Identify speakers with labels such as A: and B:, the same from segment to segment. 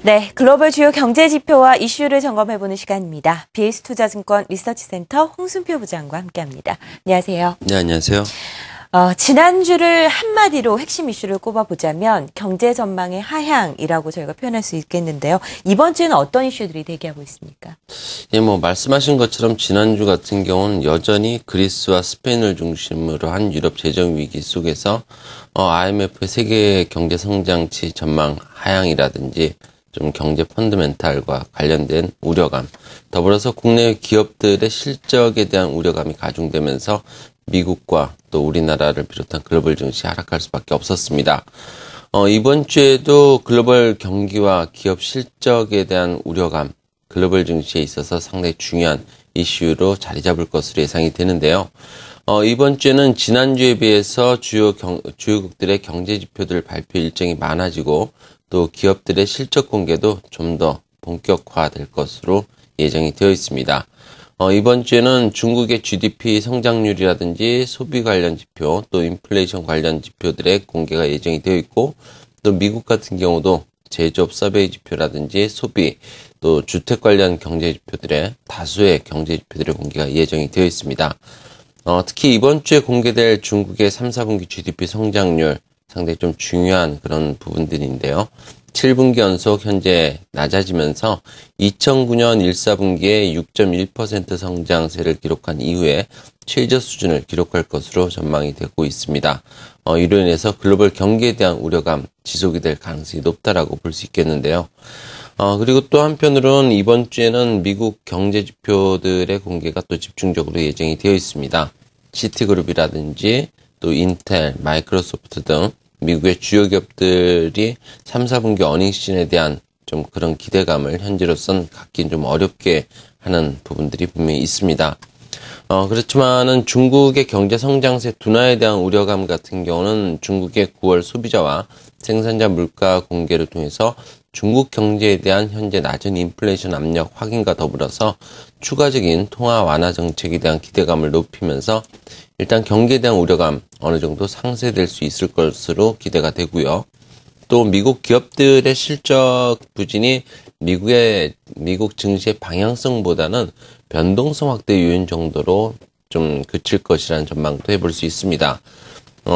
A: 네, 글로벌 주요 경제 지표와 이슈를 점검해보는 시간입니다. BS투자증권 리서치센터 홍순표 부장과 함께합니다. 안녕하세요.
B: 네, 안녕하세요.
A: 지난주를 한마디로 핵심 이슈를 꼽아보자면 경제 전망의 하향이라고 저희가 표현할 수 있겠는데요. 이번 주에는 어떤 이슈들이 대기하고 있습니까?
B: 예, 말씀하신 것처럼 지난주 같은 경우는 여전히 그리스와 스페인을 중심으로 한 유럽 재정 위기 속에서 IMF의 세계 경제 성장치 전망 하향이라든지 좀 경제 펀드멘탈과 관련된 우려감, 더불어서 국내 기업들의 실적에 대한 우려감이 가중되면서 미국과 또 우리나라를 비롯한 글로벌 증시 하락할 수밖에 없었습니다. 이번 주에도 글로벌 경기와 기업 실적에 대한 우려감, 글로벌 증시에 있어서 상당히 중요한 이슈로 자리 잡을 것으로 예상이 되는데요. 이번 주에는 지난주에 비해서 주요국들의 경제 지표들 발표 일정이 많아지고 또 기업들의 실적 공개도 좀 더 본격화될 것으로 예정이 되어 있습니다. 이번 주에는 중국의 GDP 성장률이라든지 소비 관련 지표, 또 인플레이션 관련 지표들의 공개가 예정이 되어 있고, 또 미국 같은 경우도 제조업 서베이 지표라든지 소비, 또 주택 관련 경제 지표들의 다수의 경제 지표들의 공개가 예정이 되어 있습니다. 특히 이번 주에 공개될 중국의 3, 4분기 GDP 성장률 상당히 좀 중요한 그런 부분들인데요. 7분기 연속 현재 낮아지면서 2009년 1, 4분기에 6.1% 성장세를 기록한 이후에 최저 수준을 기록할 것으로 전망이 되고 있습니다. 이로 인해서 글로벌 경기에 대한 우려감 지속이 될 가능성이 높다라고 볼 수 있겠는데요. 그리고 또 한편으로는 이번 주에는 미국 경제 지표들의 공개가 또 집중적으로 예정이 되어 있습니다. 시티그룹이라든지 또 인텔, 마이크로소프트 등 미국의 주요 기업들이 3, 4분기 어닝 시즌에 대한 좀 그런 기대감을 현재로선 갖긴 좀 어렵게 하는 부분들이 분명히 있습니다. 그렇지만은 중국의 경제 성장세 둔화에 대한 우려감 같은 경우는 중국의 9월 소비자와 생산자 물가 공개를 통해서 중국 경제에 대한 현재 낮은 인플레이션 압력 확인과 더불어서 추가적인 통화 완화 정책에 대한 기대감을 높이면서 일단 경기에 대한 우려감 어느 정도 상쇄될 수 있을 것으로 기대가 되고요. 또 미국 기업들의 실적 부진이 미국 증시의 방향성보다는 변동성 확대 요인 정도로 좀 그칠 것이라는 전망도 해볼 수 있습니다.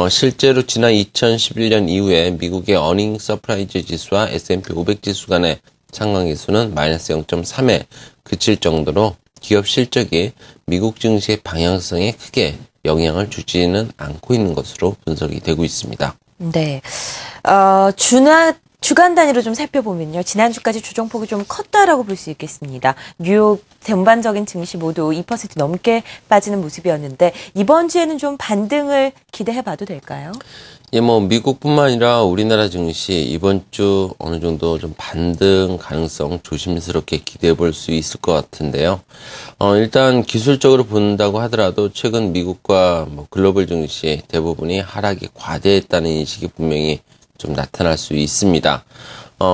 B: 실제로 지난 2011년 이후에 미국의 어닝 서프라이즈 지수와 S&P 500 지수 간의 상관계수는 마이너스 0.3에 그칠 정도로 기업 실적이 미국 증시의 방향성에 크게 영향을 주지는 않고 있는 것으로 분석이 되고 있습니다.
A: 네. 주간 단위로 좀 살펴보면요. 지난주까지 조정폭이 좀 컸다라고 볼 수 있겠습니다. 뉴욕 전반적인 증시 모두 2% 넘게 빠지는 모습이었는데 이번 주에는 좀 반등을 기대해봐도 될까요?
B: 예, 미국뿐만 아니라 우리나라 증시 이번 주 어느 정도 좀 반등 가능성 조심스럽게 기대해 볼 수 있을 것 같은데요. 일단 기술적으로 본다고 하더라도 최근 미국과 글로벌 증시 대부분이 하락이 과대했다는 인식이 분명히 좀 나타날 수 있습니다.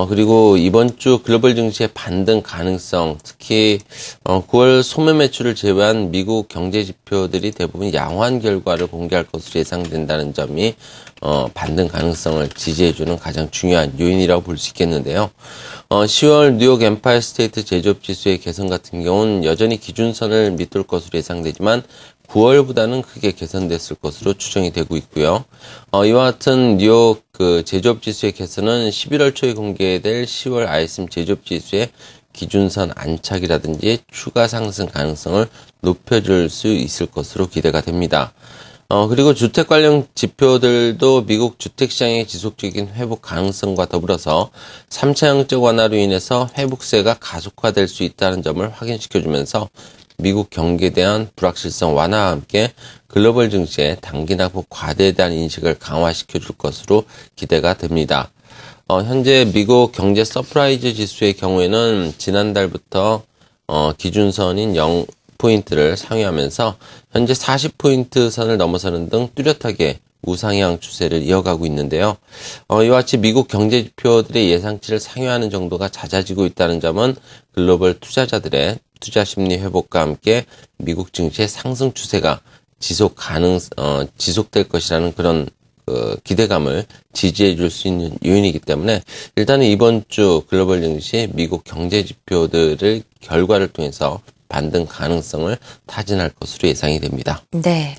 B: 그리고 이번 주 글로벌 증시의 반등 가능성, 특히 9월 소매 매출을 제외한 미국 경제 지표들이 대부분 양호한 결과를 공개할 것으로 예상된다는 점이 반등 가능성을 지지해주는 가장 중요한 요인이라고 볼 수 있겠는데요. 10월 뉴욕 엠파이어 스테이트 제조업 지수의 개선 같은 경우는 여전히 기준선을 밑돌 것으로 예상되지만 9월보다는 크게 개선됐을 것으로 추정이 되고 있고요. 이와 같은 뉴욕 제조업 지수의 개선은 11월 초에 공개될 10월 ISM 제조업 지수의 기준선 안착이라든지 추가 상승 가능성을 높여줄 수 있을 것으로 기대가 됩니다. 그리고 주택 관련 지표들도 미국 주택시장의 지속적인 회복 가능성과 더불어서 3차 양적 완화로 인해서 회복세가 가속화될 수 있다는 점을 확인시켜주면서 미국 경기에 대한 불확실성 완화와 함께 글로벌 증시의 단기 낙폭 과대에 대한 인식을 강화시켜 줄 것으로 기대가 됩니다. 현재 미국 경제 서프라이즈 지수의 경우에는 지난달부터 기준선인 0포인트를 상회하면서 현재 40포인트 선을 넘어서는 등 뚜렷하게 우상향 추세를 이어가고 있는데요. 이와 같이 미국 경제 지표들의 예상치를 상회하는 정도가 잦아지고 있다는 점은 글로벌 투자자들의 투자 심리 회복과 함께 미국 증시의 상승 추세가 지속될 것이라는 그런 그 기대감을 지지해 줄 수 있는 요인이기 때문에 일단은 이번 주 글로벌 증시 미국 경제 지표들을 결과를 통해서 반등 가능성을 타진할 것으로 예상이 됩니다.
A: 네.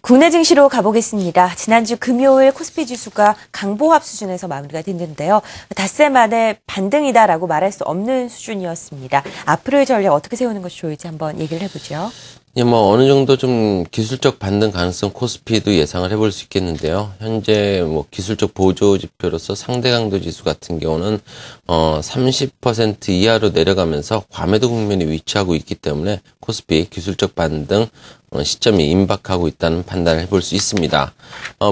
A: 국내 증시로 가보겠습니다. 지난주 금요일 코스피 지수가 강보합 수준에서 마무리가 됐는데요. 닷새 만에 반등이다라고 말할 수 없는 수준이었습니다. 앞으로의 전략 어떻게 세우는 것이 좋을지 한번 얘기를 해보죠.
B: 예, 뭐 어느 정도 좀 기술적 반등 가능성 코스피도 예상을 해볼 수 있겠는데요. 현재 뭐 기술적 보조 지표로서 상대 강도 지수 같은 경우는 30% 이하로 내려가면서 과매도 국면에 위치하고 있기 때문에 코스피 기술적 반등 시점이 임박하고 있다는 판단을 해볼 수 있습니다.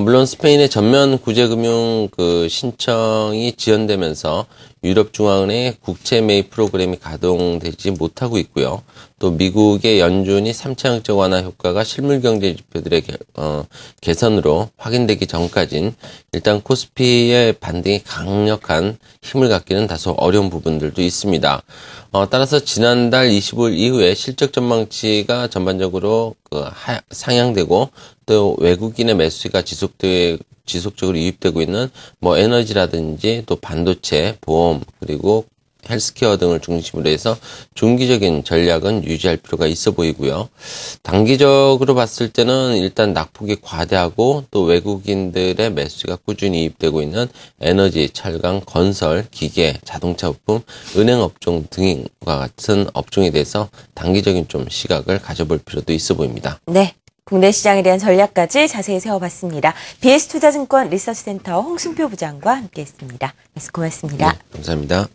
B: 물론 스페인의 전면 구제금융 그 신청이 지연되면서 유럽중앙은행의 국채 매입 프로그램이 가동되지 못하고 있고요. 또 미국의 연준이 3차 양적 완화 효과가 실물 경제 지표들의 개선으로 확인되기 전까진 일단 코스피의 반등이 강력한 힘을 갖기는 다소 어려운 부분들도 있습니다. 따라서 지난달 25일 이후에 실적 전망치가 전반적으로 상향되고 또 외국인의 매수가 지속적으로 유입되고 있는 뭐 에너지라든지 또 반도체, 보험 그리고 헬스케어 등을 중심으로 해서 중기적인 전략은 유지할 필요가 있어 보이고요. 단기적으로 봤을 때는 일단 낙폭이 과대하고 또 외국인들의 매수가 꾸준히 유입되고 있는 에너지, 철강, 건설, 기계, 자동차 부품, 은행 업종 등과 같은 업종에 대해서 단기적인 좀 시각을 가져볼 필요도 있어 보입니다.
A: 네. 국내 시장에 대한 전략까지 자세히 세워봤습니다. BS투자증권 리서치센터 홍순표 부장과 함께했습니다. 말씀 고맙습니다.
B: 네, 감사합니다.